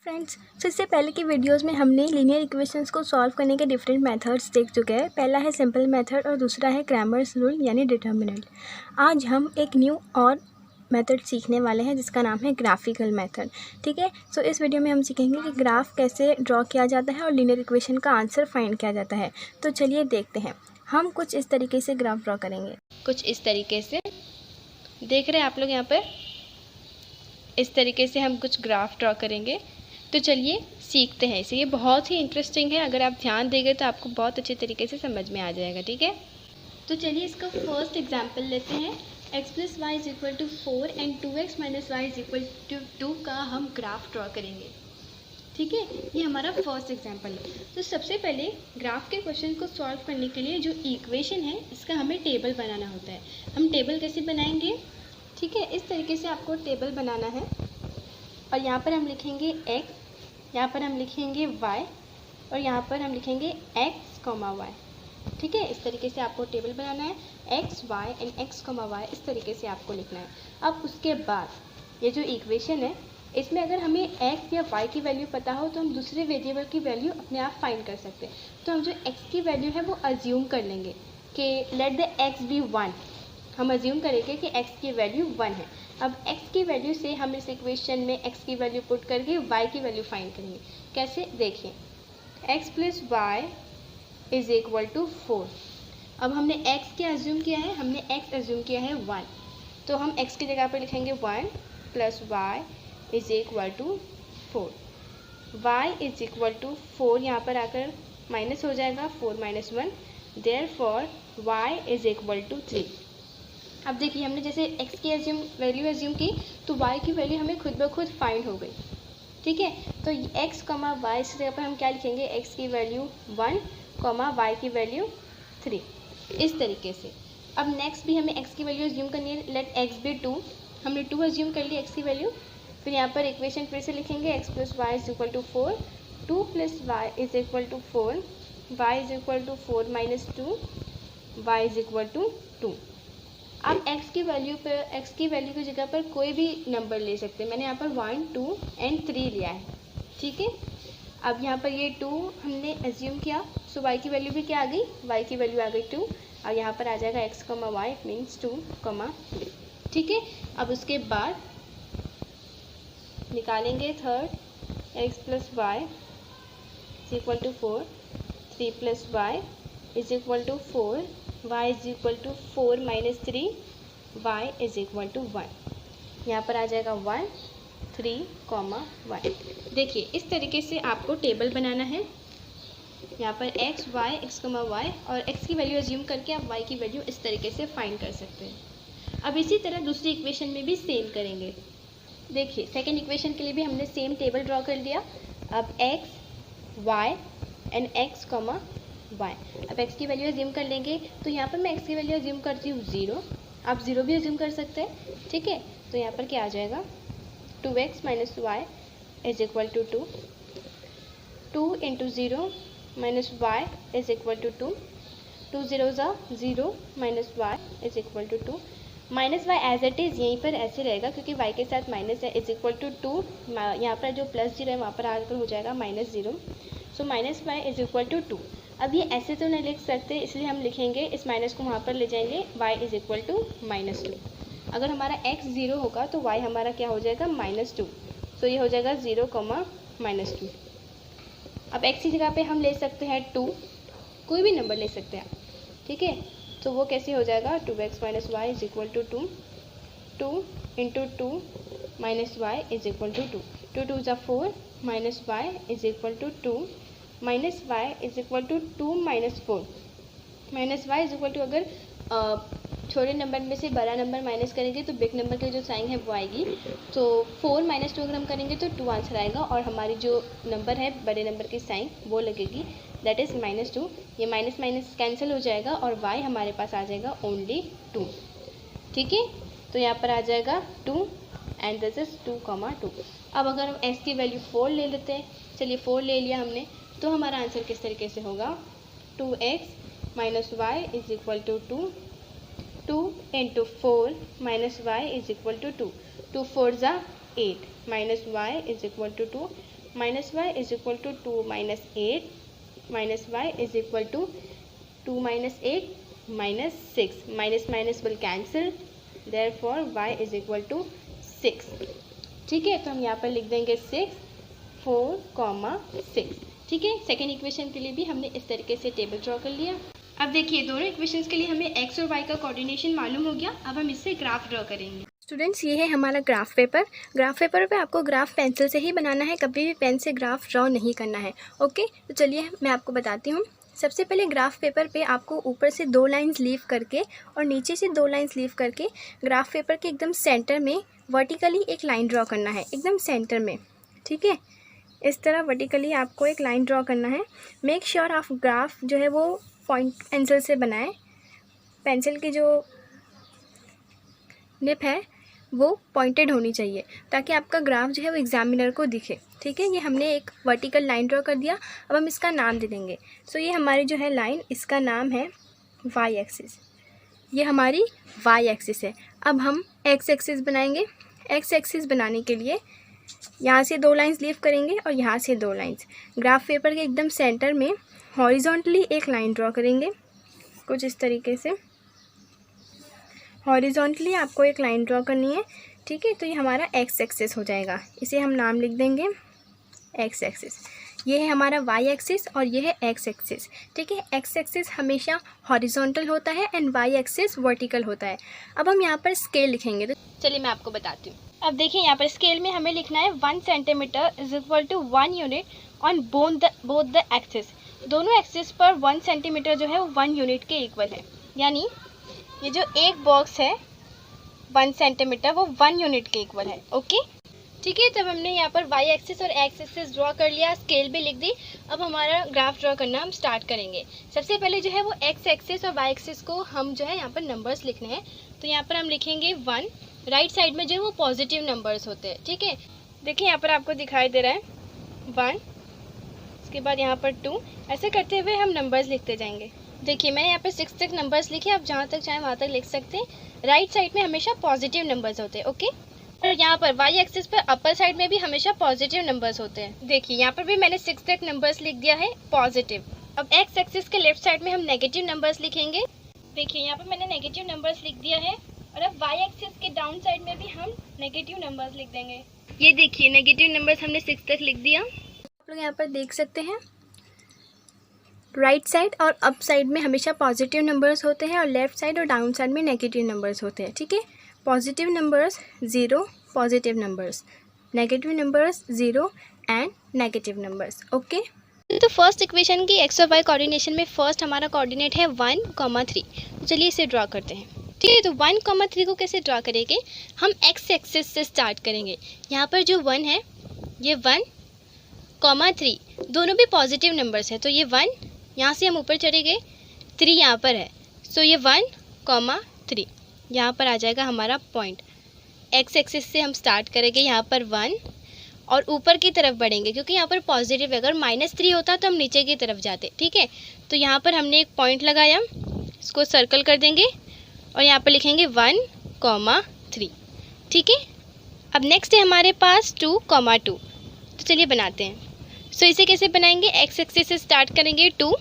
Friends, तो इससे पहले की वीडियोस में हमने लीनियर इक्वेशंस को सॉल्व करने के डिफरेंट मेथड्स देख चुके हैं। पहला है सिंपल मेथड और दूसरा है क्रैमर्स रूल यानी डिटर्मिनेंट। आज हम एक न्यू और मेथड सीखने वाले हैं जिसका नाम है ग्राफिकल मेथड। ठीक है, सो इस वीडियो में हम सीखेंगे कि ग्राफ कैसे ड्रॉ किया जाता है और लीनियर इक्वेशन का आंसर फाइंड किया जाता है। तो चलिए देखते हैं। हम कुछ इस तरीके से ग्राफ ड्रॉ करेंगे। कुछ इस तरीके से देख रहे हैं आप लोग यहाँ पर। इस तरीके से हम कुछ ग्राफ ड्रॉ करेंगे। तो चलिए सीखते हैं इसे। ये बहुत ही इंटरेस्टिंग है, अगर आप ध्यान देंगे तो आपको बहुत अच्छे तरीके से समझ में आ जाएगा। ठीक है, तो चलिए इसका फर्स्ट एग्जांपल लेते हैं। x + y = 4 and 2x - y = 2 का हम ग्राफ ड्रॉ करेंगे। ठीक है, ये हमारा फर्स्ट एग्जांपल है। तो सबसे पहले ग्राफ के क्वेश्चन को सॉल्व करने के लिए जो इक्वेशन है इसका हमें टेबल बनाना होता है। हम टेबल कैसे बनाएंगे? ठीक है, इस तरीके से आपको टेबल बनाना है और यहाँ पर हम लिखेंगे x, यहाँ पर हम लिखेंगे y और यहाँ पर हम लिखेंगे x, y। ठीक है, इस तरीके से आपको टेबल बनाना है। x, y and x, y इस तरीके से आपको लिखना है। अब उसके बाद ये जो इक्वेशन है इसमें अगर हमें x या y की वैल्यू पता हो तो हम दूसरे वेरिएबल की वैल्यू अपने आप फाइंड कर सकते हैं। तो हम जो x की वैल्यू है वो अज्यूम कर लेंगे कि लेट द x बी 1। हम अज्यूम करेंगे कि x की वैल्यू 1 है। अब x की वैल्यू से हम इस इक्वेशन में x की वैल्यू पुट करके y की वैल्यू फाइंड करेंगे। कैसे? देखिए, x + y = 4। अब हमने x क्या अज्यूम किया है? हमने x अज्यूम किया है 1। तो हम x की जगह पर लिखेंगे 1 + y = 4। y = 4 यहाँ पर आकर माइनस हो जाएगा, 4 - 1, देयरफॉर y = 3। अब देखिए, हमने जैसे x की वैल्यू अज्यूम की तो y की वैल्यू हमें खुद ब खुद फाइंड हो गई। ठीक है, तो x, y इस जगह पर हम क्या लिखेंगे? x की वैल्यू 1, y की वैल्यू 3, इस तरीके से। अब नेक्स्ट भी हमें x की वैल्यू अज्यूम करनी है। Let x be 2। हमने 2 अज्यूम कर ली x की वैल्यू। फिर यहाँ पर इक्वेशन फिर से लिखेंगे x + y = 4, 2 + y = 4, y = 4 - 2, y = 2। आप x की वैल्यू की जगह पर कोई भी नंबर ले सकते हैं। मैंने यहाँ पर 1, 2 एंड 3 लिया है। ठीक है, अब यहाँ पर ये 2 हमने अज्यूम किया, सो y की वैल्यू भी क्या आ गई? y की वैल्यू आ गई 2 और यहाँ पर आ जाएगा x, y मीन्स 2, 3। ठीक है, अब उसके बाद निकालेंगे third, x + y = 4, 3 + y = 4, y = 4 - 3, y = 1। यहाँ पर आ जाएगा 1, 3, 1। देखिए, इस तरीके से आपको टेबल बनाना है। यहाँ पर x, y और x की वैल्यू अज्यूम करके आप y की वैल्यू इस तरीके से फाइंड कर सकते हैं। अब इसी तरह दूसरी इक्वेशन में भी सेम करेंगे। देखिए, सेकेंड इक्वेशन के लिए भी हमने सेम टेबल ड्रॉ कर लिया। अब x, y and x, y। अब x की वैल्यू अज्यूम कर लेंगे, तो यहाँ पर मैं x की वैल्यू अज्यूम करती हूँ 0। आप 0 भी अज्यूम कर सकते हैं। ठीक है, तो यहाँ पर क्या आ जाएगा? 2x - y = 2, 2 × 0 - y = 2, 2 0 = 0 - y = 2। Minus Y as it is यहीं पर ऐसे रहेगा क्योंकि y के साथ माइनस है, = 2। यहाँ पर जो +0 है वहाँ पर आकर हो जाएगा -0। सो -y = 2। अब ये ऐसे तो नहीं लिख सकते, इसलिए हम लिखेंगे, इस माइनस को वहाँ पर ले जाएंगे, y = -2। अगर हमारा x 0 होगा तो y हमारा क्या हो जाएगा? -2। सो ये हो जाएगा 0, -2। अब x की जगह पे हम ले सकते हैं 2, कोई भी नंबर ले सकते हैं। ठीक है, तो वो कैसे हो जाएगा? 2x - y = 2, 2 × 2 - y = 2, 2 2 = 4, -y = 2, -y = 2 - 4। -y = अगर छोटे नंबर में से बड़ा नंबर माइनस करेंगे तो बिग नंबर की जो साइन है वो आएगी। तो 4 - 2 अगर हम करेंगे तो 2 आंसर आएगा और हमारी जो नंबर है बड़े नंबर की साइन वो लगेगी, दैट इज़ -2। ये माइनस माइनस कैंसिल हो जाएगा और y हमारे पास आ जाएगा ओनली 2। ठीक है, तो यहाँ पर आ जाएगा 2 एंड दिस इज़ 2, 2। अब अगर हम s की वैल्यू 4 ले लेते हैं, चलिए 4 ले लिया हमने, तो हमारा आंसर किस तरीके से होगा? 2x - y = 2, 2 × 4 - y = 2, 2 4 = 8, -y = 2, minus Y is equal to 2 minus 8 minus Y is equal to 2 minus 8 minus 6, minus minus will cancel, therefore y is equal to 6। ठीक है, तो हम यहाँ पर लिख देंगे 6 4, 6। ठीक है, सेकेंड इक्वेशन के लिए भी हमने इस तरीके से टेबल ड्रॉ कर लिया। अब देखिए दोनों इक्वेशंस के लिए हमें x और y का कोऑर्डिनेशन मालूम हो गया। अब हम इससे ग्राफ ड्रॉ करेंगे। स्टूडेंट्स, ये है हमारा ग्राफ पेपर। ग्राफ पेपर पे आपको ग्राफ पेंसिल से ही बनाना है, कभी भी पेन से ग्राफ ड्रॉ नहीं करना है। ओके, तो चलिए मैं आपको बताती हूँ। सबसे पहले ग्राफ पेपर पे आपको ऊपर से 2 लाइंस लीव करके और नीचे से 2 लाइंस लीव करके ग्राफ पेपर के एकदम सेंटर में वर्टिकली एक लाइन ड्रॉ करना है, एकदम सेंटर में। ठीक है, इस तरह वर्टिकली आपको एक लाइन ड्रॉ करना है। मेक श्योर आप ग्राफ जो है वो पॉइंट पेंसिल से बनाएं। पेंसिल की जो निप है वो पॉइंटेड होनी चाहिए ताकि आपका ग्राफ जो है वो एग्जामिनर को दिखे। ठीक है, ये हमने एक वर्टिकल लाइन ड्रॉ कर दिया। अब हम इसका नाम दे देंगे। सो ये हमारी जो है लाइन, इसका नाम है वाई एक्सिस। ये हमारी वाई एक्सिस है। अब हम एक्स एक्सिस बनाएंगे। एक्स एक्सिस बनाने के लिए यहाँ से 2 लाइंस लीव करेंगे और यहाँ से 2 लाइंस। ग्राफ पेपर के एकदम सेंटर में हॉरिजॉन्टली एक लाइन ड्रॉ करेंगे, कुछ इस तरीके से। हॉरिजॉन्टली आपको एक लाइन ड्रॉ करनी है। ठीक है, तो ये हमारा एक्स एक्सिस हो जाएगा। इसे हम नाम लिख देंगे एक्स एक्सिस। ये है हमारा वाई एक्सिस और ये है एक्स एक्सिस। ठीक है, एक्स एक्सिस हमेशा हॉरिजॉन्टल होता है एंड वाई एक्सिस वर्टिकल होता है। अब हम यहाँ पर स्केल लिखेंगे, तो चलिए मैं आपको बताती हूँ। अब देखिए यहाँ पर स्केल में हमें लिखना है 1 centimetre is equal to 1 unit on both the axis. दोनों एक्सिस पर 1 सेंटीमीटर जो है वो 1 यूनिट के इक्वल है। यानी ये जो एक बॉक्स है 1 सेंटीमीटर वो 1 यूनिट के इक्वल है। ओके, ठीक है, तब हमने यहाँ पर वाई एक्सिस और एक्स एक्सिस ड्रॉ कर लिया, स्केल भी लिख दी। अब हमारा ग्राफ ड्रॉ करना हम स्टार्ट करेंगे। सबसे पहले जो है वो एक्स एक्सिस और वाई एक्सिस को हम जो है यहाँ पर नंबर्स लिखने हैं। तो यहाँ पर हम लिखेंगे 1। राइट साइड में जो है वो पॉजिटिव नंबर्स होते हैं। ठीक है, देखिए यहाँ पर आपको दिखाई दे रहा है 1, उसके बाद यहाँ पर 2। ऐसे करते हुए हम नंबर्स लिखते जाएंगे। देखिए मैं यहाँ पे 6 तक नंबर्स लिखे, आप जहाँ तक चाहें वहाँ तक लिख सकते हैं। राइट साइड में हमेशा पॉजिटिव नंबर्स होते हैं। ओके, और यहाँ पर वाई एक्सिस पर अपर साइड में भी हमेशा पॉजिटिव नंबर्स होते हैं। देखिए यहाँ पर भी मैंने 6 तक नंबर्स लिख दिया है पॉजिटिव। अब एक्स एक्सिस के लेफ्ट साइड में हम नेगेटिव नंबर्स लिखेंगे। देखिए यहाँ पर मैंने नेगेटिव नंबर्स लिख दिया है और अब वाई एक्सिस के डाउन साइड में भी हम नेगेटिव नंबर्स लिख देंगे। ये देखिए नेगेटिव नंबर्स हमने 6 तक लिख दिया। आप लोग यहाँ पर देख सकते हैं राइट साइड और अप साइड में हमेशा पॉजिटिव नंबर्स होते हैं और लेफ्ट साइड और डाउन साइड में नेगेटिव नंबर्स होते हैं। ठीक है, positive numbers 0, positive numbers, negative numbers 0 and negative numbers. Okay, तो फर्स्ट इक्वेशन की एक्स और वाई कोऑर्डिनेशन में फर्स्ट हमारा कोऑर्डिनेट है 1, 3। तो चलिए इसे ड्रॉ करते हैं। ठीक है, तो 1, 3 को कैसे ड्रॉ करेंगे? हम एक्स एक्सिस से स्टार्ट करेंगे। यहाँ पर जो 1 है ये 1, 3 दोनों भी पॉजिटिव नंबर्स है। तो ये 1, यहाँ से हम ऊपर चढ़े गए, 3 यहाँ पर है। सो ये 1, 3 यहाँ पर आ जाएगा हमारा पॉइंट। एक्स एक्सिस से हम स्टार्ट करेंगे यहाँ पर 1 और ऊपर की तरफ बढ़ेंगे क्योंकि यहाँ पर पॉजिटिव है। अगर -3 होता तो हम नीचे की तरफ जाते। ठीक है, तो यहाँ पर हमने एक पॉइंट लगाया, इसको सर्कल कर देंगे और यहाँ पर लिखेंगे 1, 3। ठीक है, अब नेक्स्ट है हमारे पास 2, 2। तो चलिए बनाते हैं। सो इसे कैसे बनाएंगे? एक्स एक्सिस से स्टार्ट करेंगे 2,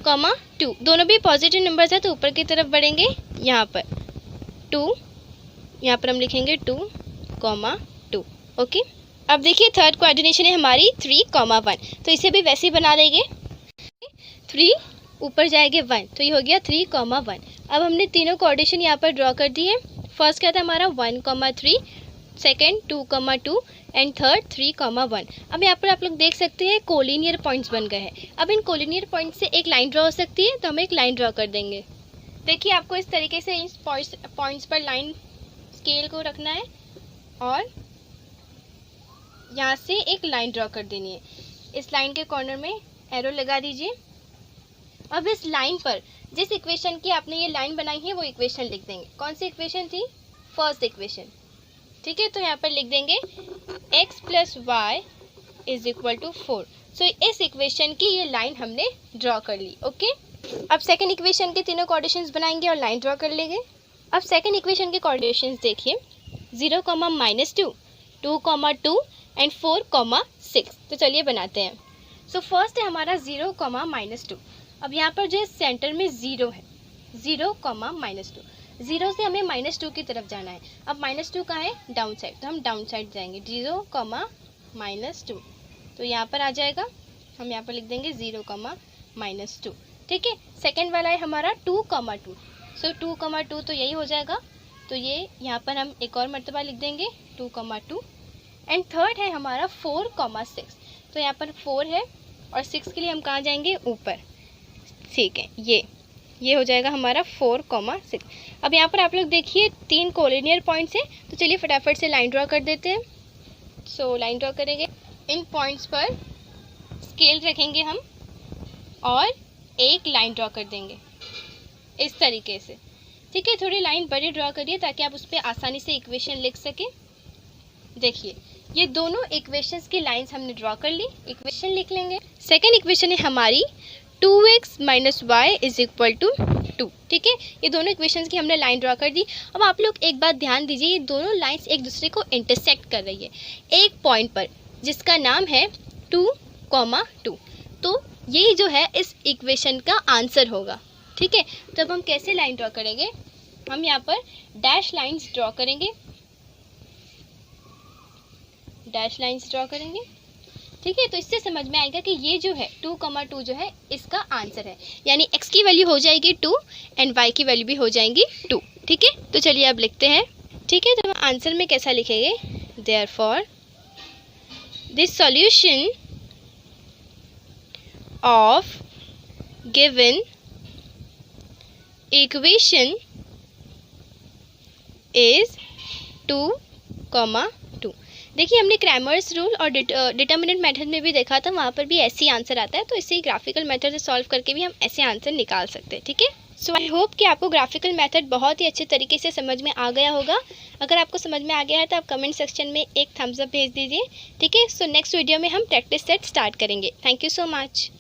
2 दोनों भी पॉजिटिव नंबर्स है तो ऊपर की तरफ बढ़ेंगे। यहाँ पर 2, यहाँ पर हम लिखेंगे 2, 2। ओके, अब देखिए थर्ड कोऑर्डिनेशन है हमारी 3, 1। तो इसे भी वैसे ही बना देंगे। 3 ऊपर जाएंगे 1, तो ये हो गया 3, 1। अब हमने तीनों कोऑर्डिनेशन यहाँ पर ड्रॉ कर दी है। फर्स्ट क्या था हमारा 1, 3, सेकेंड 2, 2 एंड थर्ड 3, 1। अब यहाँ पर आप लोग देख सकते हैं कोलिनियर पॉइंट्स बन गए हैं। अब इन कोलिनियर पॉइंट्स से एक लाइन ड्रॉ हो सकती है, तो हम एक लाइन ड्रॉ कर देंगे। देखिए आपको इस तरीके से इन पॉइंट्स पर लाइन स्केल को रखना है और यहाँ से एक लाइन ड्रॉ कर देनी है। इस लाइन के कॉर्नर में एरो लगा दीजिए। अब इस लाइन पर जिस इक्वेशन की आपने ये लाइन बनाई है वो इक्वेशन लिख देंगे। कौन सी इक्वेशन थी? First equation. ठीक है, तो यहाँ पर लिख देंगे x + y is equal to 4। So इस इक्वेशन की ये लाइन हमने ड्रॉ कर ली। ओके, अब सेकंड इक्वेशन के तीनों कोऑर्डिनेशंस बनाएंगे और लाइन ड्रॉ कर लेंगे। अब सेकंड इक्वेशन के कोऑर्डिनेशंस देखिए 0, -2, 2, 2 एंड 4, 6। तो चलिए बनाते हैं। सो फर्स्ट है हमारा 0, -2। अब यहाँ पर जो सेंटर में 0 है, 0, -2, 0 से हमें -2 की तरफ जाना है। अब -2 कहाँ है? डाउन साइड, तो हम डाउन साइड जाएंगे। 0, -2, तो यहाँ पर आ जाएगा, हम यहाँ पर लिख देंगे 0, -2। ठीक है। सेकेंड वाला है हमारा 2, 2। सो 2, 2 तो यही हो जाएगा, तो ये यहाँ पर हम एक और मरतबा लिख देंगे 2, 2। एंड थर्ड है हमारा 4, 6। तो यहाँ पर 4 है और 6 के लिए हम कहाँ जाएंगे? ऊपर। ठीक है, ये हो जाएगा हमारा 4, 6। अब यहाँ पर आप लोग देखिए 3 कोलिनियर पॉइंट्स हैं, तो चलिए फटाफट से लाइन ड्रॉ कर देते हैं। सो लाइन ड्रॉ करेंगे, इन पॉइंट्स पर स्केल रखेंगे हम और एक लाइन ड्रॉ कर देंगे इस तरीके से। ठीक है, थोड़ी लाइन बड़ी ड्रॉ करिए ताकि आप उस पर आसानी से इक्वेशन लिख सकें। देखिए, ये दोनों इक्वेशंस की लाइंस हमने ड्रॉ कर ली, इक्वेशन लिख लेंगे। सेकेंड इक्वेशन है हमारी 2x - y = 2। ठीक है, ये दोनों इक्वेशंस की हमने लाइन ड्रॉ कर दी। अब आप लोग एक बात ध्यान दीजिए, ये दोनों लाइंस एक दूसरे को इंटरसेक्ट कर रही है एक पॉइंट पर जिसका नाम है 2, 2। तो ये जो है इस इक्वेशन का आंसर होगा। ठीक है, तो अब हम कैसे लाइन ड्रॉ करेंगे? हम यहाँ पर डैश लाइंस ड्रॉ करेंगे, डैश लाइंस ड्रॉ करेंगे। ठीक है, तो इससे समझ में आएगा कि ये जो है 2, 2 जो है इसका आंसर है, यानी x की वैल्यू हो जाएगी 2 एंड y की वैल्यू भी हो जाएंगी 2। ठीक है, तो चलिए अब लिखते हैं। ठीक है, तो हम आंसर में कैसा लिखेंगे? Therefore this solution of given equation is 2, 2। देखिए, हमने क्रैमर्स रूल और डिटर्मिनेंट मेथड में भी देखा था, वहाँ पर भी ऐसे ही आंसर आता है। तो इसे ग्राफिकल मेथड से सॉल्व करके भी हम ऐसे आंसर निकाल सकते हैं। ठीक है, सो आई होप कि आपको ग्राफिकल मेथड बहुत ही अच्छे तरीके से समझ में आ गया होगा। अगर आपको समझ में आ गया है तो आप कमेंट सेक्शन में एक थम्स अप भेज दीजिए। ठीक है, सो नेक्स्ट वीडियो में हम प्रैक्टिस सेट स्टार्ट करेंगे। Thank you so much.